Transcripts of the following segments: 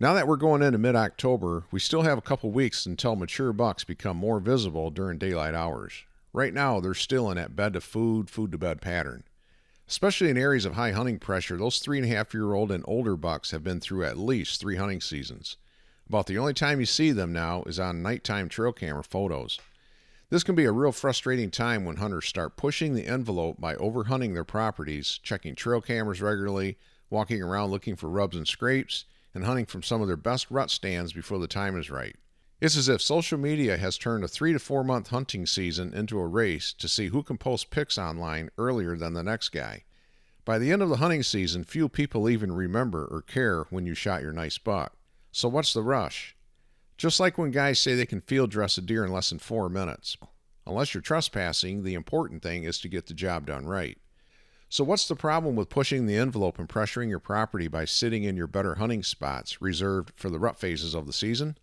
Now that we're going into mid-October, we still have a couple weeks until mature bucks become more visible during daylight hours. Right now, they're still in that bed to food, food to bed pattern. Especially in areas of high hunting pressure, those 3.5-year-old and older bucks have been through at least 3 hunting seasons. About the only time you see them now is on nighttime trail camera photos. This can be a real frustrating time when hunters start pushing the envelope by overhunting their properties, checking trail cameras regularly, walking around looking for rubs and scrapes, and hunting from some of their best rut stands before the time is right. It's as if social media has turned a 3 to 4 month hunting season into a race to see who can post pics online earlier than the next guy. By the end of the hunting season, few people even remember or care when you shot your nice buck. So what's the rush? Just like when guys say they can field dress a deer in less than 4 minutes. Unless you're trespassing, the important thing is to get the job done right. So what's the problem with pushing the envelope and pressuring your property by sitting in your better hunting spots reserved for the rut phases of the season?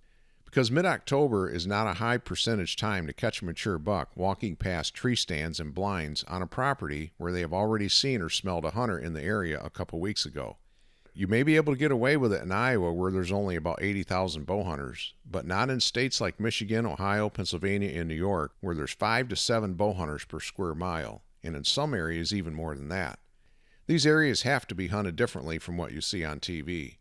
Because mid-October is not a high percentage time to catch a mature buck walking past tree stands and blinds on a property where they have already seen or smelled a hunter in the area a couple weeks ago. You may be able to get away with it in Iowa where there's only about 80,000 bow hunters, but not in states like Michigan, Ohio, Pennsylvania, and New York where there's 5 to 7 bow hunters per square mile, and in some areas even more than that. These areas have to be hunted differently from what you see on TV.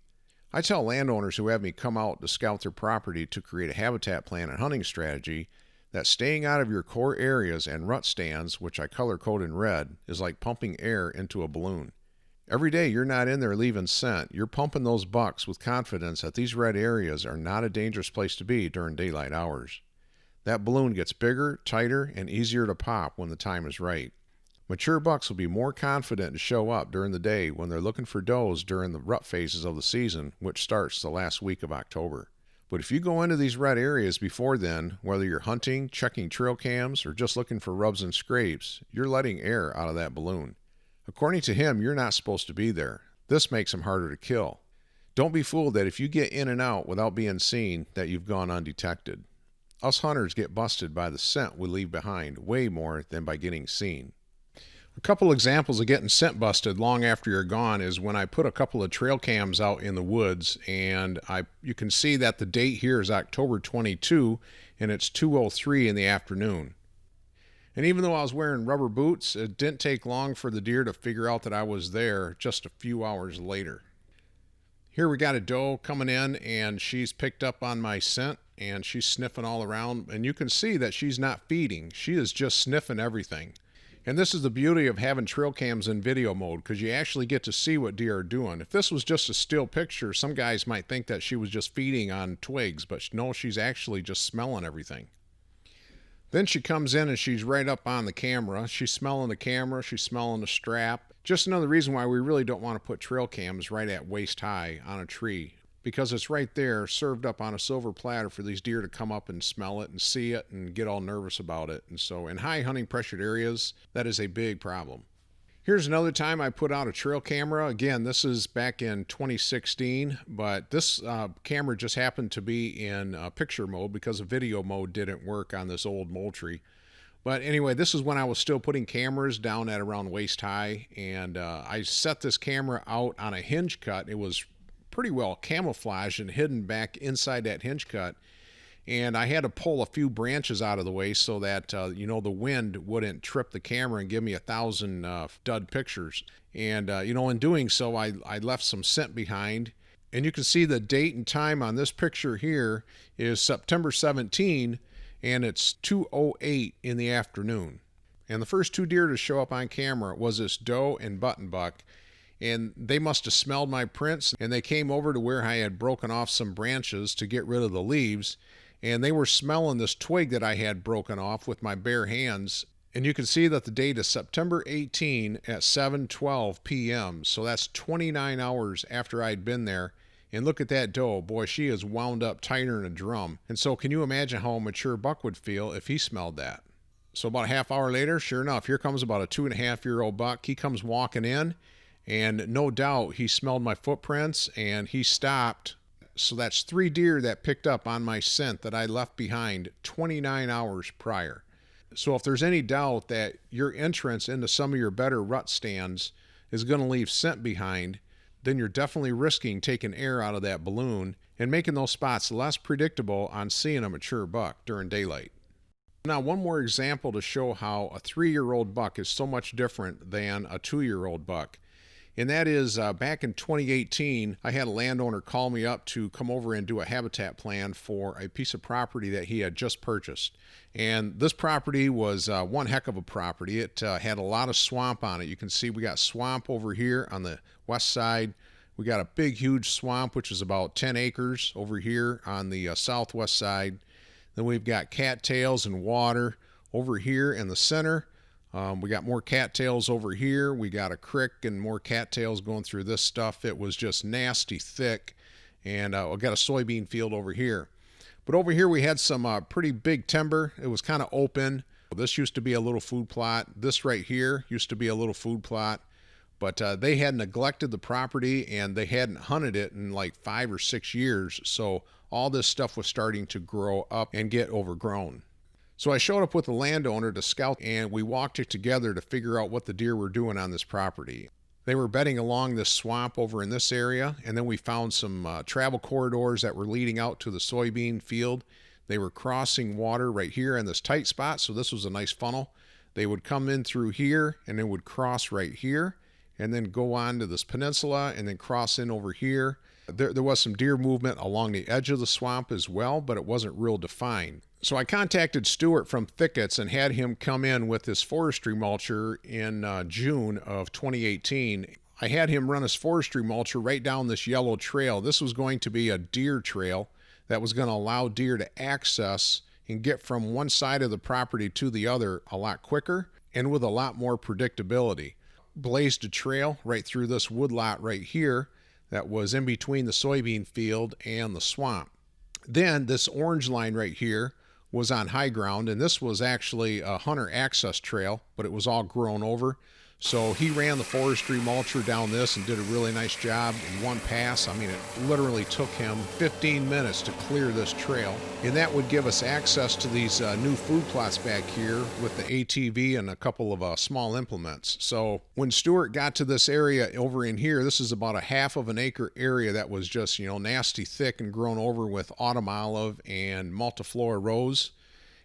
I tell landowners who have me come out to scout their property to create a habitat plan and hunting strategy that staying out of your core areas and rut stands, which I color code in red, is like pumping air into a balloon. Every day you're not in there leaving scent, you're pumping those bucks with confidence that these red areas are not a dangerous place to be during daylight hours. That balloon gets bigger, tighter, and easier to pop when the time is right. Mature bucks will be more confident to show up during the day when they're looking for does during the rut phases of the season, which starts the last week of October. But if you go into these red areas before then, whether you're hunting, checking trail cams, or just looking for rubs and scrapes, you're letting air out of that balloon. According to him, you're not supposed to be there. This makes him harder to kill. Don't be fooled that if you get in and out without being seen, that you've gone undetected. Us hunters get busted by the scent we leave behind way more than by getting seen. A couple examples of getting scent busted long after you're gone is when I put a couple of trail cams out in the woods, and you can see that the date here is October 22 and it's 2:03 in the afternoon. And even though I was wearing rubber boots, it didn't take long for the deer to figure out that I was there just a few hours later. Here we got a doe coming in, and she's picked up on my scent and she's sniffing all around, and you can see that she's not feeding. She is just sniffing everything. And this is the beauty of having trail cams in video mode, because you actually get to see what deer are doing. If this was just a still picture, some guys might think that she was just feeding on twigs, but no, she's actually just smelling everything. Then she comes in and she's right up on the camera. She's smelling the camera, she's smelling the strap. Just another reason why we really don't want to put trail cams right at waist high on a tree, because it's right there served up on a silver platter for these deer to come up and smell it and see it and get all nervous about it. And so in high hunting pressured areas, that is a big problem. Here's another time I put out a trail camera. Again, this is back in 2016, but this camera just happened to be in picture mode because the video mode didn't work on this old Moultrie. But anyway, this is when I was still putting cameras down at around waist high, and I set this camera out on a hinge cut. It was pretty well camouflaged and hidden back inside that hinge cut, and I had to pull a few branches out of the way so that the wind wouldn't trip the camera and give me 1,000 dud pictures. And in doing so, I left some scent behind, and you can see the date and time on this picture here is September 17, and it's 2:08 in the afternoon. And the first 2 deer to show up on camera was this doe and button buck. And they must have smelled my prints, and they came over to where I had broken off some branches to get rid of the leaves, and they were smelling this twig that I had broken off with my bare hands. And you can see that the date is September 18 at 7:12 p.m. So that's 29 hours after I'd been there. And look at that doe. Boy, she is wound up tighter than a drum. And so can you imagine how a mature buck would feel if he smelled that? So about a half hour later, sure enough, here comes about a 2.5-year-old buck. He comes walking in. And no doubt he smelled my footprints and he stopped. So that's 3 deer that picked up on my scent that I left behind 29 hours prior. So if there's any doubt that your entrance into some of your better rut stands is going to leave scent behind, then you're definitely risking taking air out of that balloon and making those spots less predictable on seeing a mature buck during daylight. Now, one more example to show how a 3-year-old buck is so much different than a 2-year-old buck. And that is back in 2018, I had a landowner call me up to come over and do a habitat plan for a piece of property that he had just purchased. And this property was one heck of a property. It had a lot of swamp on it. You can see we got swamp over here on the west side. We got a big, huge swamp, which is about 10 acres over here on the southwest side. Then we've got cattails and water over here in the center. We got more cattails over here. We got a creek and more cattails going through this stuff. It was just nasty thick. And we got a soybean field over here. But over here we had some pretty big timber. It was kind of open. This used to be a little food plot. This right here used to be a little food plot. But they had neglected the property and they hadn't hunted it in like 5 or 6 years. So all this stuff was starting to grow up and get overgrown. So I showed up with the landowner to scout, and we walked it together to figure out what the deer were doing on this property. They were bedding along this swamp over in this area, and then we found some travel corridors that were leading out to the soybean field. They were crossing water right here in this tight spot, so this was a nice funnel. They would come in through here, and then would cross right here, and then go on to this peninsula, and then cross in over here. There was some deer movement along the edge of the swamp as well, but it wasn't real defined. So I contacted Stuart from Thickets and had him come in with his forestry mulcher in June of 2018. I had him run his forestry mulcher right down this yellow trail. This was going to be a deer trail that was going to allow deer to access and get from one side of the property to the other a lot quicker and with a lot more predictability. Blazed a trail right through this woodlot right here that was in between the soybean field and the swamp. Then this orange line right here was on high ground, and this was actually a hunter access trail, but it was all grown over. So he ran the forestry mulcher down this and did a really nice job in one pass. I mean, it literally took him 15 minutes to clear this trail. And that would give us access to these new food plots back here with the ATV and a couple of small implements. So when Stuart got to this area over in here, this is about a 1/2 of an acre area that was just, nasty thick and grown over with autumn olive and multiflora rose.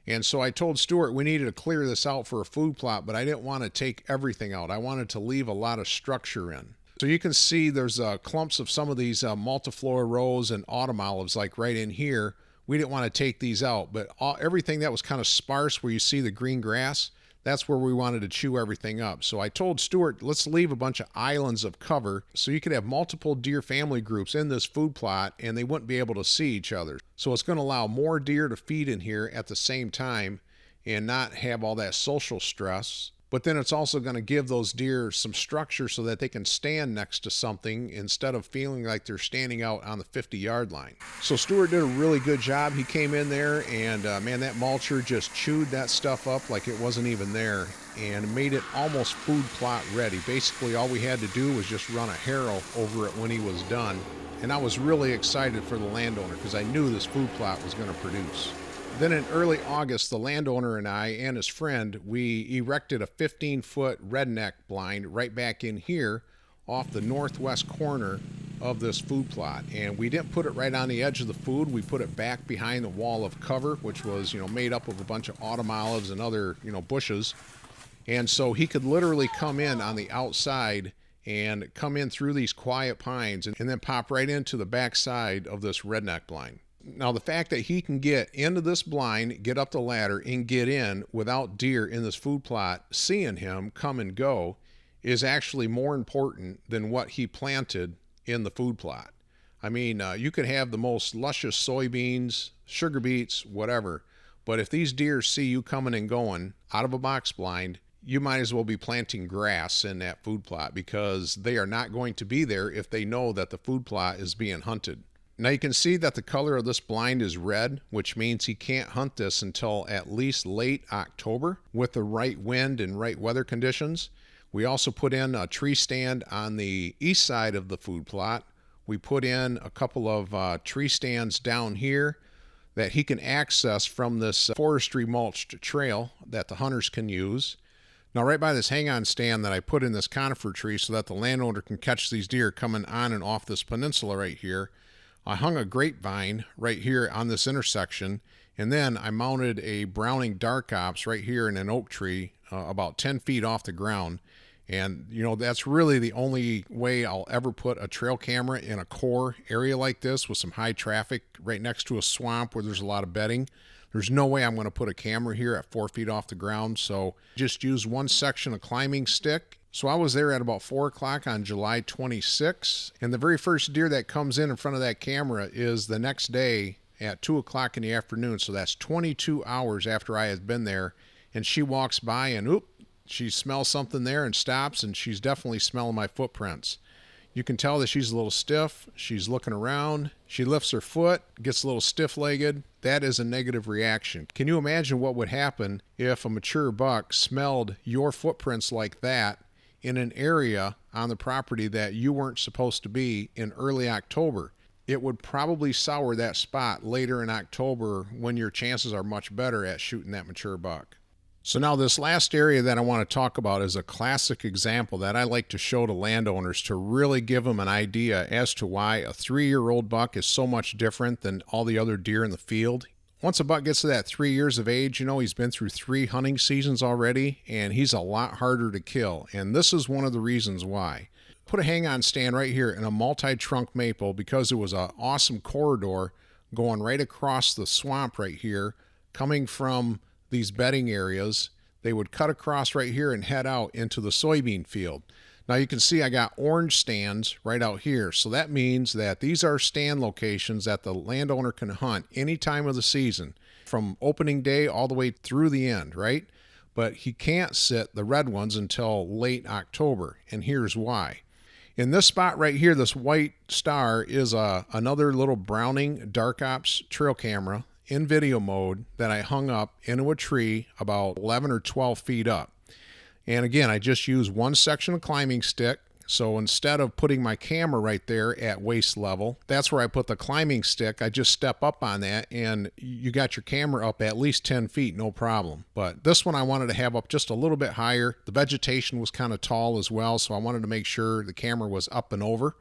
And so I told Stuart we needed to clear this out for a food plot, but I didn't want to take everything out. I wanted to leave a lot of structure in. So you can see there's clumps of some of these multiflora rose and autumn olives like right in here. We didn't want to take these out, but everything that was kind of sparse where you see the green grass, that's where we wanted to chew everything up. So I told Stuart, let's leave a bunch of islands of cover so you could have multiple deer family groups in this food plot and they wouldn't be able to see each other. So it's going to allow more deer to feed in here at the same time and not have all that social stress. But then it's also going to give those deer some structure so that they can stand next to something instead of feeling like they're standing out on the 50-yard line. So Stuart did a really good job. He came in there and man, that mulcher just chewed that stuff up like it wasn't even there and made it almost food plot ready. Basically, all we had to do was just run a harrow over it when he was done. And I was really excited for the landowner because I knew this food plot was going to produce. Then in early August, the landowner and I and his friend, we erected a 15-foot redneck blind right back in here off the northwest corner of this food plot. And we didn't put it right on the edge of the food. We put it back behind the wall of cover, which was, made up of a bunch of autumn olives and other, bushes. And so he could literally come in on the outside and come in through these quiet pines and then pop right into the back side of this redneck blind. Now, the fact that he can get into this blind, get up the ladder, and get in without deer in this food plot seeing him come and go is actually more important than what he planted in the food plot. I mean, you could have the most luscious soybeans, sugar beets, whatever, but if these deer see you coming and going out of a box blind, you might as well be planting grass in that food plot because they are not going to be there if they know that the food plot is being hunted. Now you can see that the color of this blind is red, which means he can't hunt this until at least late October with the right wind and right weather conditions. We also put in a tree stand on the east side of the food plot. We put in a couple of tree stands down here that he can access from this forestry mulched trail that the hunters can use. Now, right by this hang-on stand that I put in this conifer tree so that the landowner can catch these deer coming on and off this peninsula right here, I hung a grapevine right here on this intersection, and then I mounted a Browning Dark Ops right here in an oak tree about 10 feet off the ground. And, you know, that's really the only way I'll ever put a trail camera in a core area like this with some high traffic right next to a swamp where there's a lot of bedding. There's no way I'm going to put a camera here at 4 feet off the ground, so just use one section of climbing stick. So I was there at about 4 o'clock on July 26, and the very first deer that comes in front of that camera is the next day at 2 o'clock in the afternoon, so that's 22 hours after I had been there, and she walks by and oop, she smells something there and stops, and she's definitely smelling my footprints. You can tell that she's a little stiff. She's looking around. She lifts her foot, gets a little stiff-legged. That is a negative reaction. Can you imagine what would happen if a mature buck smelled your footprints like that in an area on the property that you weren't supposed to be in early October? It would probably sour that spot later in October when your chances are much better at shooting that mature buck. So now this last area that I want to talk about is a classic example that I like to show to landowners to really give them an idea as to why a 3-year-old buck is so much different than all the other deer in the field. Once a buck gets to that 3 years of age, you know, he's been through 3 hunting seasons already, and he's a lot harder to kill. And this is one of the reasons why. Put a hang-on stand right here in a multi-trunk maple because it was an awesome corridor going right across the swamp right here, coming from these bedding areas. They would cut across right here and head out into the soybean field. Now you can see I got orange stands right out here. So that means that these are stand locations that the landowner can hunt any time of the season, from opening day all the way through the end, right? But he can't sit the red ones until late October, and here's why. In this spot right here, this white star is another little Browning Dark Ops trail camera in video mode that I hung up into a tree about 11 or 12 feet up. And again, I just use one section of climbing stick. So instead of putting my camera right there at waist level, that's where I put the climbing stick. I just step up on that and you got your camera up at least 10 feet, no problem. But this one I wanted to have up just a little bit higher. The vegetation was kind of tall as well, so I wanted to make sure the camera was up and over.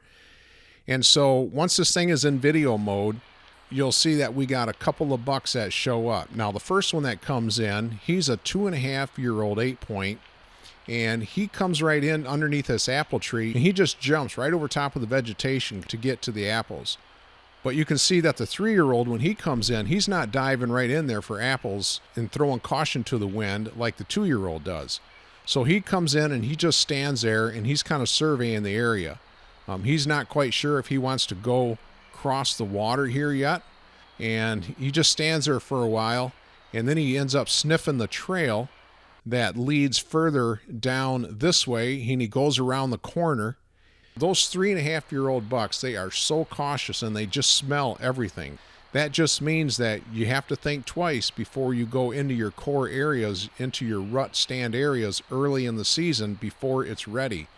And so once this thing is in video mode, you'll see that we got a couple of bucks that show up. Now the first one that comes in, he's a 2.5-year-old 8-point, and he comes right in underneath this apple tree, and he just jumps right over top of the vegetation to get to the apples. But you can see that the 3-year-old, when he comes in, he's not diving right in there for apples and throwing caution to the wind like the 2-year-old does. So he comes in and he just stands there and he's kind of surveying the area. He's not quite sure if he wants to go cross the water here yet, and he just stands there for a while, and then he ends up sniffing the trail that leads further down this way, and he goes around the corner. Those 3.5-year-old bucks, they are so cautious and they just smell everything. That just means that you have to think twice before you go into your core areas, into your rut stand areas early in the season before it's ready,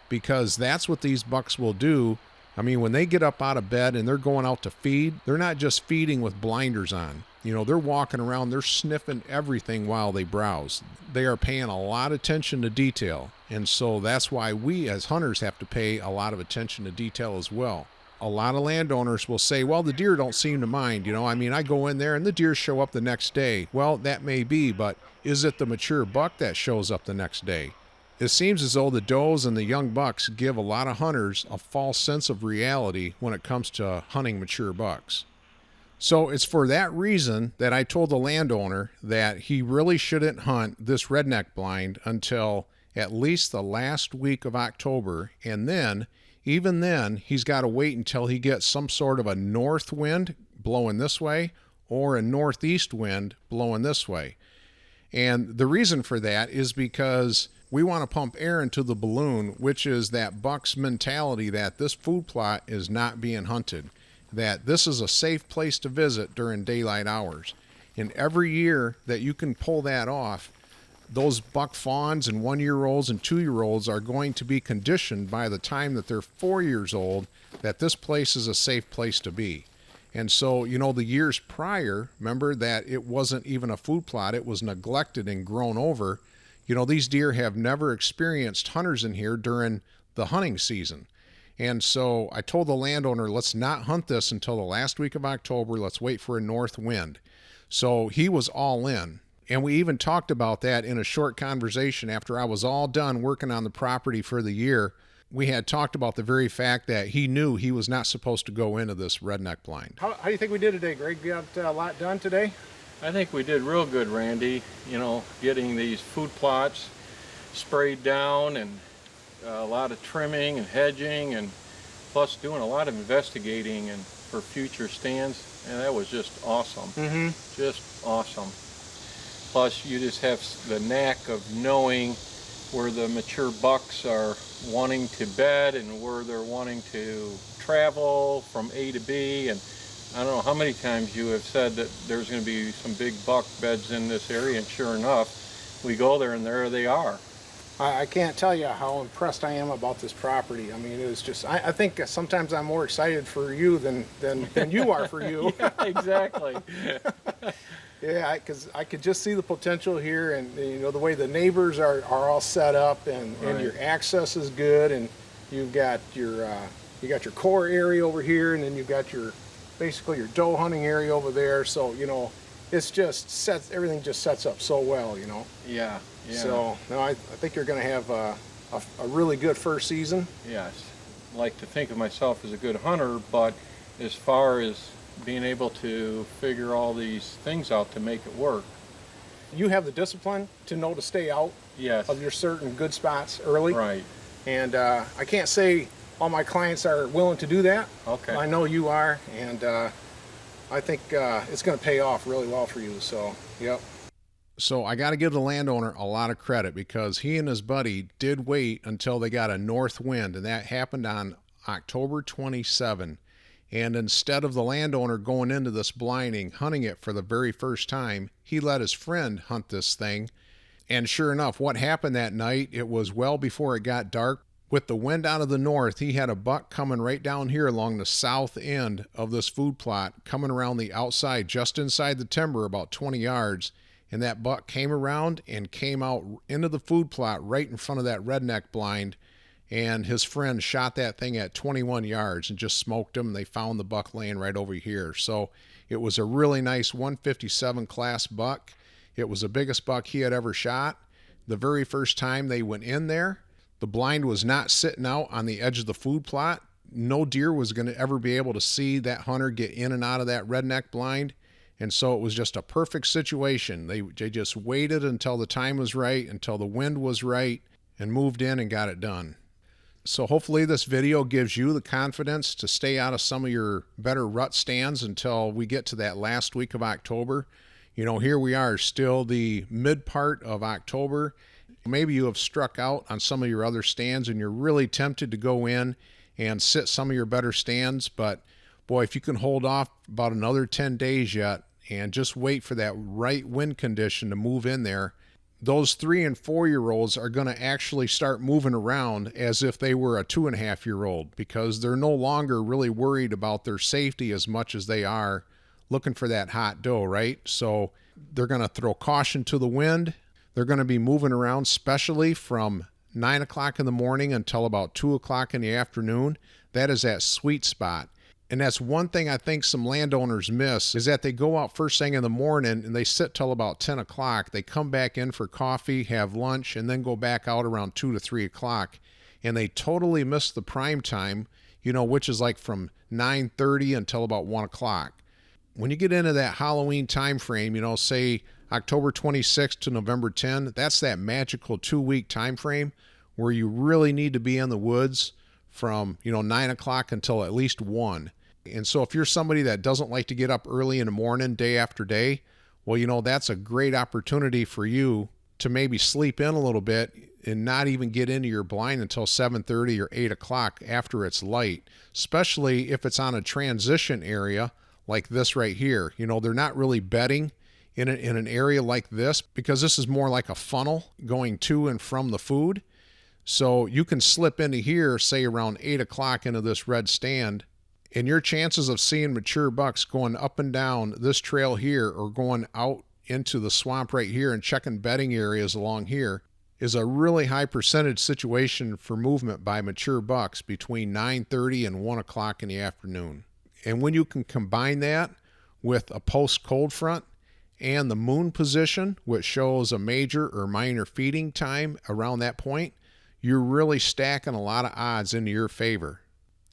because that's what these bucks will do. I mean, when they get up out of bed and they're going out to feed, they're not just feeding with blinders on. You know, they're walking around, they're sniffing everything while they browse. They are paying a lot of attention to detail. And so that's why we as hunters have to pay a lot of attention to detail as well. A lot of landowners will say, well, the deer don't seem to mind. You know, I mean, I go in there and the deer show up the next day. Well, that may be, but is it the mature buck that shows up the next day? It seems as though the does and the young bucks give a lot of hunters a false sense of reality when it comes to hunting mature bucks. So it's for that reason that I told the landowner that he really shouldn't hunt this redneck blind until at least the last week of October, and then, even then, he's got to wait until he gets some sort of a north wind blowing this way or a northeast wind blowing this way. And the reason for that is because we want to pump air into the balloon, which is that buck's mentality that this food plot is not being hunted, that this is a safe place to visit during daylight hours. And every year that you can pull that off, those buck fawns and 1-year-olds and 2-year-olds are going to be conditioned by the time that they're 4 years old that this place is a safe place to be. And so, you know, the years prior, remember that it wasn't even a food plot, it was neglected and grown over. these deer have never experienced hunters in here during the hunting season. And so I told the landowner, let's not hunt this until the last week of October. Let's wait for a north wind. So he was all in. And we even talked about that in a short conversation after I was all done working on the property for the year. We had talked about the very fact that he knew he was not supposed to go into this redneck blind. How do you think we did today, Greg? We got a lot done today? I think we did real good, Randy. Getting these food plots sprayed down and a lot of trimming and hedging, and plus doing a lot of investigating and for future stands, and that was just awesome. Just awesome. Plus you just have the knack of knowing where the mature bucks are wanting to bed and where they're wanting to travel from A to B. And I don't know how many times you have said that there's going to be some big buck beds in this area, and sure enough, we go there and there they are. I can't tell you how impressed I am about this property. I mean, it was just, I think sometimes I'm more excited for you than you are for you. Yeah, exactly. Yeah, because I could just see the potential here, and the way the neighbors are all set up, and your access is good, and you've got your core area over here, and then you've got basically your doe hunting area over there. So it's just everything just sets up so well. Yeah. So no, I think you're going to have a really good first season. Yes, I like to think of myself as a good hunter, but as far as being able to figure all these things out to make it work. You have the discipline to know to stay out of your certain good spots early. Right. And I can't say all my clients are willing to do that. Okay. I know you are, and I think it's going to pay off really well for you. So, yep. So I got to give the landowner a lot of credit, because he and his buddy did wait until they got a north wind, and that happened on October 27. And instead of the landowner going into this blinding, hunting it for the very first time, he let his friend hunt this thing. And sure enough, what happened that night, it was well before it got dark. With the wind out of the north, he had a buck coming right down here along the south end of this food plot, coming around the outside, just inside the timber, about 20 yards. And that buck came around and came out into the food plot right in front of that redneck blind. And his friend shot that thing at 21 yards and just smoked him. They found the buck laying right over here. So it was a really nice 157 class buck. It was the biggest buck he had ever shot. The very first time they went in there, the blind was not sitting out on the edge of the food plot. No deer was going to ever be able to see that hunter get in and out of that redneck blind. And so it was just a perfect situation. They just waited until the time was right, until the wind was right, and moved in and got it done. So hopefully this video gives you the confidence to stay out of some of your better rut stands until we get to that last week of October. Here we are, still the mid part of October. Maybe you have struck out on some of your other stands and you're really tempted to go in and sit some of your better stands. But boy, if you can hold off about another 10 days yet and just wait for that right wind condition to move in there, those 3 and 4 year olds are going to actually start moving around as if they were a 2.5-year-old, because they're no longer really worried about their safety as much as they are looking for that hot doe, right? So they're going to throw caution to the wind. They're going to be moving around, especially from 9 o'clock in the morning until about 2 o'clock in the afternoon. That is that sweet spot. And that's one thing I think some landowners miss, is that they go out first thing in the morning and they sit till about 10 o'clock. They come back in for coffee, have lunch, and then go back out around 2 to 3 o'clock. And they totally miss the prime time, which is like from 9:30 until about 1 o'clock. When you get into that Halloween time frame, say October 26th to November 10, that's that magical 2-week time frame where you really need to be in the woods from 9 o'clock until at least 1. And so if you're somebody that doesn't like to get up early in the morning, day after day, well, that's a great opportunity for you to maybe sleep in a little bit and not even get into your blind until 7:30 or 8 o'clock after it's light, especially if it's on a transition area like this right here. They're not really bedding in an area like this, because this is more like a funnel going to and from the food. So you can slip into here, say around 8 o'clock into this red stand, and your chances of seeing mature bucks going up and down this trail here or going out into the swamp right here and checking bedding areas along here is a really high percentage situation for movement by mature bucks between 9:30 and 1 o'clock in the afternoon. And when you can combine that with a post-cold front and the moon position, which shows a major or minor feeding time around that point, you're really stacking a lot of odds into your favor.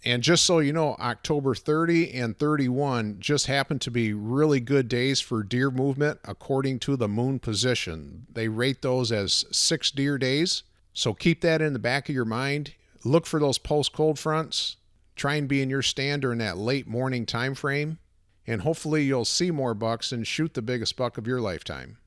And just so you know, October 30 and 31 just happen to be really good days for deer movement according to the moon position. They rate those as 6 deer days. So keep that in the back of your mind. Look for those post-cold fronts. Try and be in your stand during that late morning time frame. And hopefully you'll see more bucks and shoot the biggest buck of your lifetime.